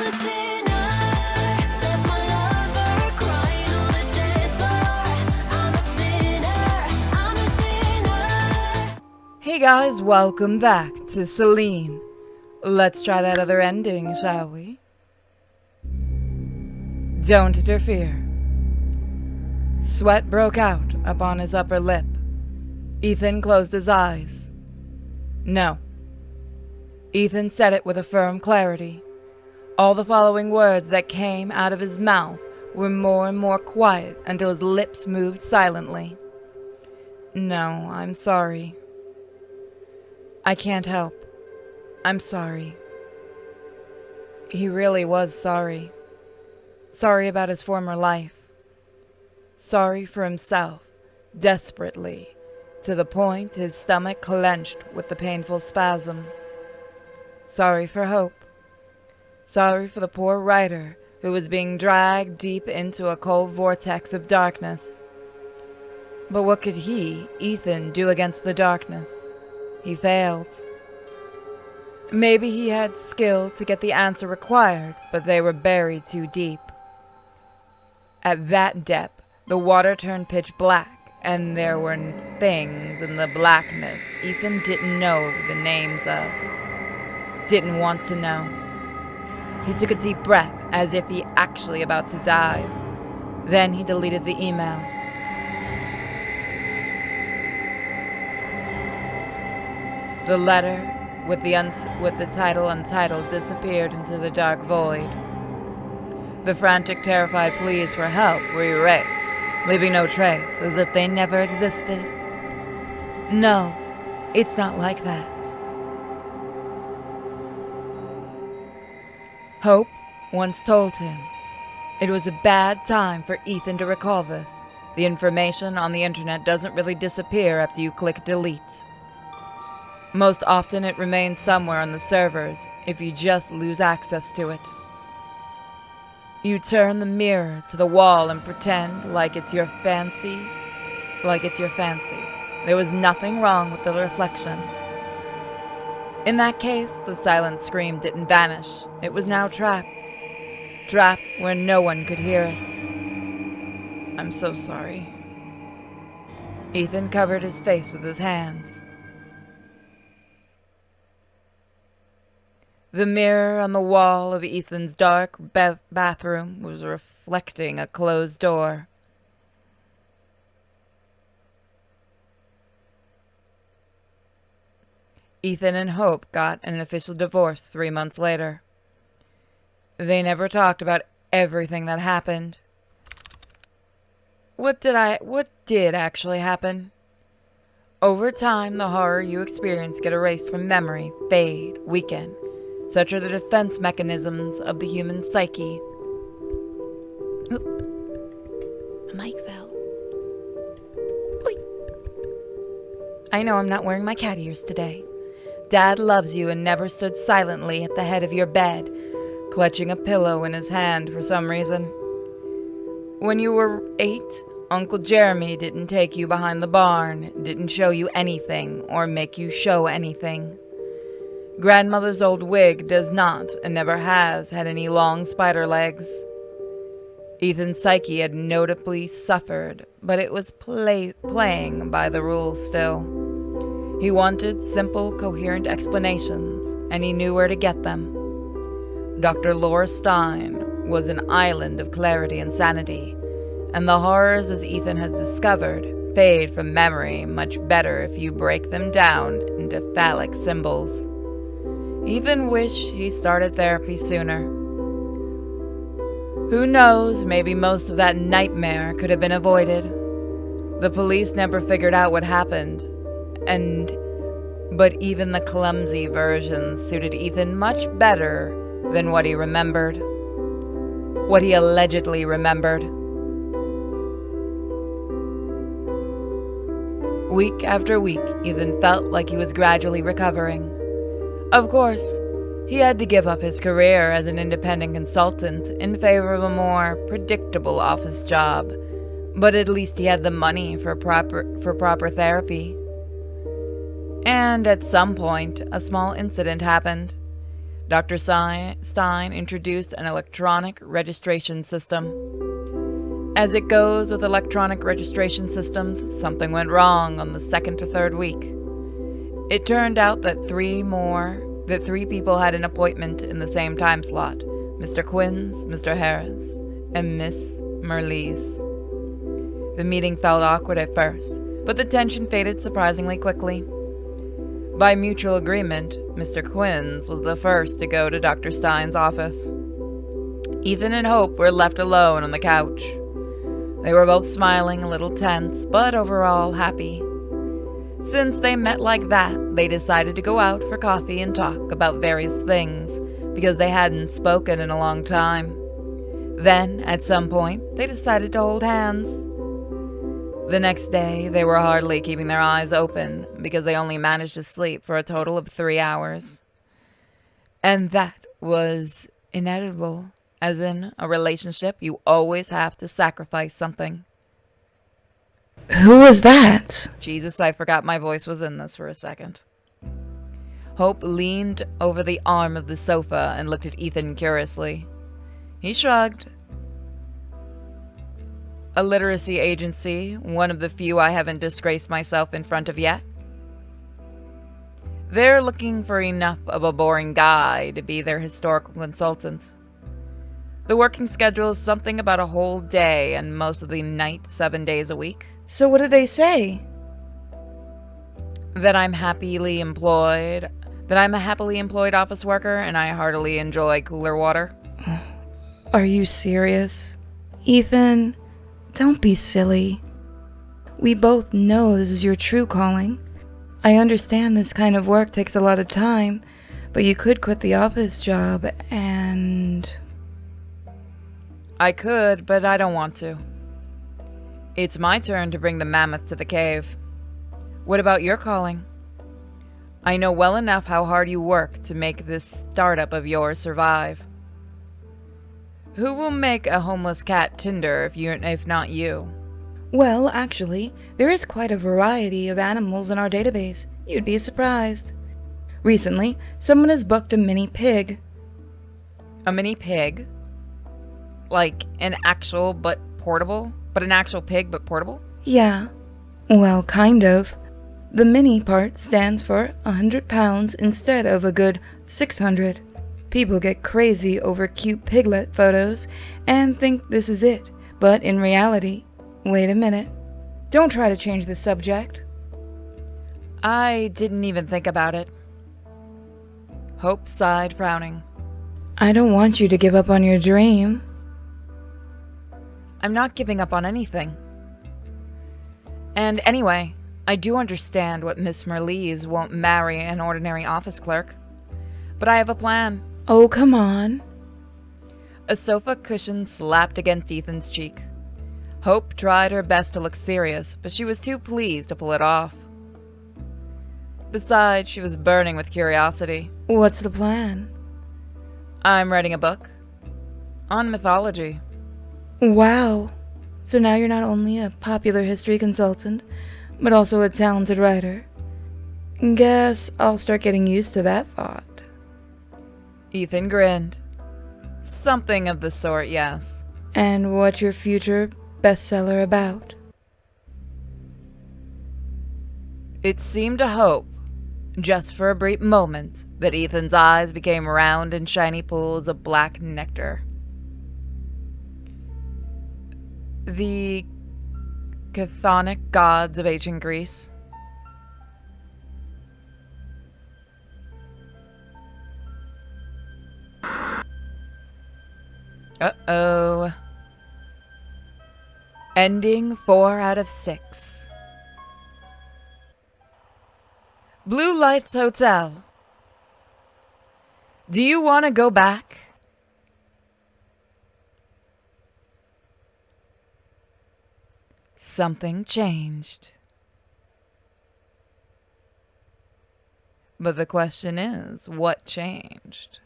a sinner, left my lover crying on the dance floor. I'm a sinner, I'm a sinner. Hey guys, welcome back to Selene. Let's try that other ending, shall we? Don't interfere. Sweat broke out upon his upper lip. Ethan closed his eyes. No. Ethan said it with a firm clarity. All the following words that came out of his mouth were more and more quiet until his lips moved silently. No, I'm sorry. I can't help. I'm sorry. He really was sorry. Sorry about his former life. Sorry for himself, desperately, to the point his stomach clenched with the painful spasm. Sorry for Hope. Sorry for the poor writer who was being dragged deep into a cold vortex of darkness. But what could he, Ethan, do against the darkness? He failed. Maybe he had skill to get the answer required, but they were buried too deep. At that depth, the water turned pitch black, and there were things in the blackness Ethan didn't know the names of. Didn't want to know. He took a deep breath, as if he actually about to die. Then he deleted the email. The letter, with the title Untitled, disappeared into the dark void. The frantic, terrified pleas for help were erased, leaving no trace, as if they never existed. No, it's not like that. Hope once told him it was a bad time for Ethan to recall this. The information on the internet doesn't really disappear after you click delete. Most often it remains somewhere on the servers if you just lose access to it. You turn the mirror to the wall and pretend like it's your fancy. There was nothing wrong with the reflection. In that case, the silent scream didn't vanish. It was now trapped. Trapped where no one could hear it. I'm so sorry. Ethan covered his face with his hands. The mirror on the wall of Ethan's dark bathroom was reflecting a closed door. Ethan and Hope got an official divorce 3 months later. They never talked about everything that happened. What did actually happen? Over time, the horror you experience get erased from memory, fade, weaken. Such are the defense mechanisms of the human psyche. Oop. A mic fell. Oy. I know I'm not wearing my cat ears today. Dad loves you and never stood silently at the head of your bed, clutching a pillow in his hand for some reason. When you were 8, Uncle Jeremy didn't take you behind the barn, didn't show you anything or make you show anything. Grandmother's old wig does not, and never has, had any long spider legs. Ethan's psyche had notably suffered, but it was playing by the rules still. He wanted simple, coherent explanations, and he knew where to get them. Dr. Laura Stein was an island of clarity and sanity, and the horrors, as Ethan has discovered, fade from memory much better if you break them down into phallic symbols. Ethan wished he started therapy sooner. Who knows, maybe most of that nightmare could have been avoided. The police never figured out what happened, but even the clumsy versions suited Ethan much better than what he remembered. What he allegedly remembered. Week after week, Ethan felt like he was gradually recovering. Of course, he had to give up his career as an independent consultant in favor of a more predictable office job, but at least he had the money for proper therapy. And at some point, a small incident happened. Dr. Stein introduced an electronic registration system. As it goes with electronic registration systems, something went wrong on the second or third week. It turned out that three people had an appointment in the same time slot: Mr. Quinns, Mr. Harris, and Miss Merlees. The meeting felt awkward at first, but the tension faded surprisingly quickly. By mutual agreement, Mr. Quinns was the first to go to Dr. Stein's office. Ethan and Hope were left alone on the couch. They were both smiling, a little tense, but overall happy. Since they met like that, they decided to go out for coffee and talk about various things, because they hadn't spoken in a long time. Then, at some point, they decided to hold hands. The next day, they were hardly keeping their eyes open, because they only managed to sleep for a total of 3 hours. And that was inevitable. As in a relationship, you always have to sacrifice something. Who was that? Jesus, I forgot my voice was in this for a second. Hope leaned over the arm of the sofa and looked at Ethan curiously. He shrugged. A literacy agency, one of the few I haven't disgraced myself in front of yet. They're looking for enough of a boring guy to be their historical consultant. The working schedule is something about a whole day and most of the night 7 days a week. So what did they say? That I'm a happily employed office worker and I heartily enjoy cooler water. Are you serious? Ethan, don't be silly. We both know this is your true calling. I understand this kind of work takes a lot of time, but you could quit the office job and... I could, but I don't want to. It's my turn to bring the mammoth to the cave. What about your calling? I know well enough how hard you work to make this startup of yours survive. Who will make a homeless cat Tinder if not you? Well, actually, there is quite a variety of animals in our database. You'd be surprised. Recently, someone has booked a mini pig. A mini pig? Like an actual but portable? But an actual pig but portable? Yeah. Well, kind of. The mini part stands for 100 pounds instead of a good 600. People get crazy over cute piglet photos and think this is it, but in reality, wait a minute. Don't try to change the subject. I didn't even think about it. Hope sighed, frowning. I don't want you to give up on your dream. I'm not giving up on anything. And anyway, I do understand what Miss Merlees won't marry an ordinary office clerk. But I have a plan. Oh, come on. A sofa cushion slapped against Ethan's cheek. Hope tried her best to look serious, but she was too pleased to pull it off. Besides, she was burning with curiosity. What's the plan? I'm writing a book on mythology. Wow. So now you're not only a popular history consultant, but also a talented writer. Guess I'll start getting used to that thought. Ethan grinned. Something of the sort, yes. And what's your future bestseller about? It seemed to Hope, just for a brief moment, that Ethan's eyes became round and shiny pools of black nectar. The chthonic gods of ancient Greece. Uh-oh. Ending 4 out of 6. Blue Lights Hotel. Do you want to go back? Something changed. But the question is, what changed?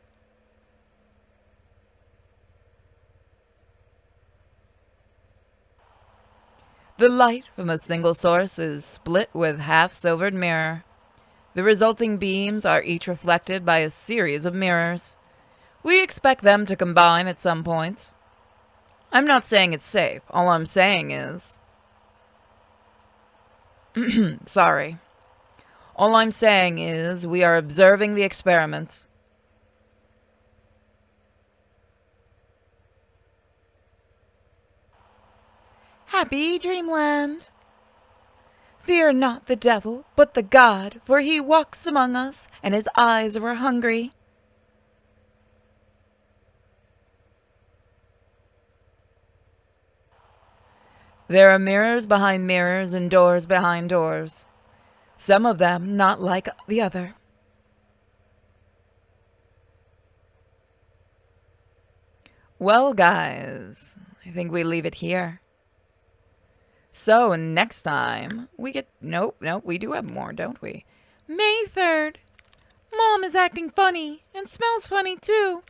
The light from a single source is split with half-silvered mirror. The resulting beams are each reflected by a series of mirrors. We expect them to combine at some point. I'm not saying it's safe. All I'm saying is... Sorry. All I'm saying is we are observing the experiment. Happy Dreamland! Fear not the devil, but the God, for he walks among us, and his eyes are hungry. There are mirrors behind mirrors and doors behind doors. Some of them not like the other. Well, guys, I think we leave it here. So, next time, we get... Nope, we do have more, don't we? May 3rd. Mom is acting funny, and smells funny, too.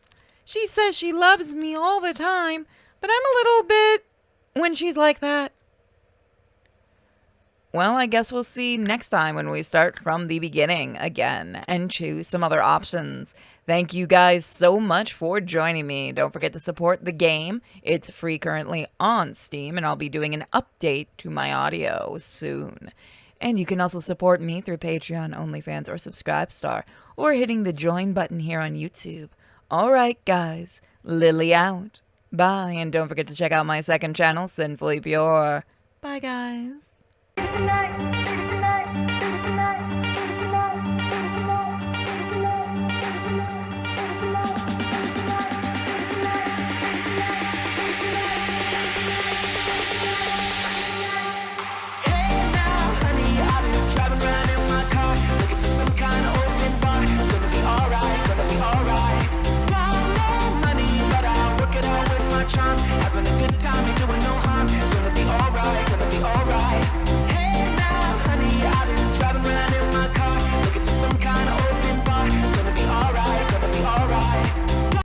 She says she loves me all the time, but I'm a little bit... when she's like that. Well, I guess we'll see next time when we start from the beginning again and choose some other options. Thank you guys so much for joining me. Don't forget to support the game. It's free currently on Steam, and I'll be doing an update to my audio soon. And you can also support me through Patreon, OnlyFans, or Subscribestar, or hitting the join button here on YouTube. Alright, guys. Lily out. Bye, and don't forget to check out my second channel, Sinfully Pure. Bye, guys. Tonight.